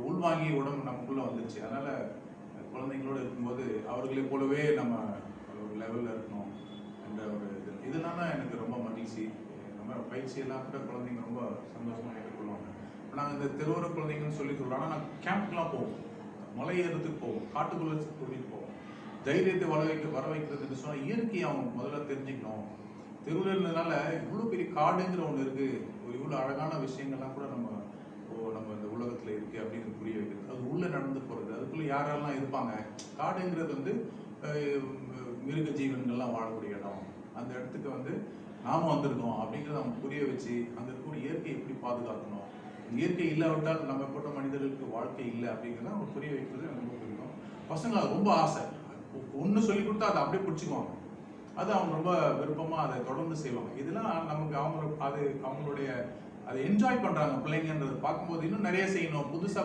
உள்வாங்கி உடம்பு நமக்குள்ள வந்துருச்சு. அதனால குழந்தைங்களோட இருக்கும்போது அவர்களை போலவே நம்ம ஒரு லெவல்ல இருக்கணும் என்ற ஒரு இது. இதெல்லாம் தான் எனக்கு ரொம்ப மகிழ்ச்சி. நம்ம பயிற்சியெல்லாம் கூட குழந்தைங்க ரொம்ப சந்தோஷமா ஏற்றுக்கொள்வாங்க. இப்போ நாங்கள் இந்த தெருவோர குழந்தைங்கன்னு சொல்லி சொல்கிறோம். ஆனால் நாங்கள் கேம்ப்லாம் போவோம், மலை ஏறுறதுக்கு போவோம், காட்டுக்குள்ளே கூட்டிகிட்டு போவோம். தைரியத்தை வர வைக்கிறதுன்னு சொன்னால் இயற்கையை அவங்க முதல்ல தெரிஞ்சுக்கணும். தெருவில் இருந்ததுனால இவ்வளோ பெரிய காடுங்கிற ஒன்று இருக்குது, ஒரு இவ்வளோ அழகான விஷயங்கள்லாம் கூட நம்ம இந்த உலகத்தில் இருக்குது அப்படின்னு புரிய வைக்கிறது. அது உள்ளே நடந்து போகிறது, அதுக்குள்ளே யாரெல்லாம் இருப்பாங்க. காடுங்கிறது வந்து மிருக ஜீவன்கள்லாம் வாழக்கூடிய இடம். அந்த இடத்துக்கு வந்து நாம வந்திருக்கோம் அப்படிங்கிறத அவங்க புரிய வச்சு அங்கே இருக்கக்கூடிய இயற்கையை எப்படி பாதுகாக்கணும், இயற்கை இல்லாவிட்டால் நம்ம போட்ட மனிதர்களுக்கு வாழ்க்கை இல்லை அப்படிங்கிறத அவங்க புரிய வைக்கிறது எனக்கு ரொம்ப பிடிக்கும். பசங்க அது ரொம்ப ஆசை. ஒன்று சொல்லி கொடுத்தா அதை அப்படியே பிடிச்சிக்குவாங்க. அது அவங்க ரொம்ப விருப்பமாக அதை தொடர்ந்து செய்வாங்க. இதெல்லாம் நமக்கு அவங்களுடைய அதை என்ஜாய் பண்ணுறாங்க பிள்ளைங்கன்றதை பார்க்கும்போது இன்னும் நிறைய செய்யணும், புதுசாக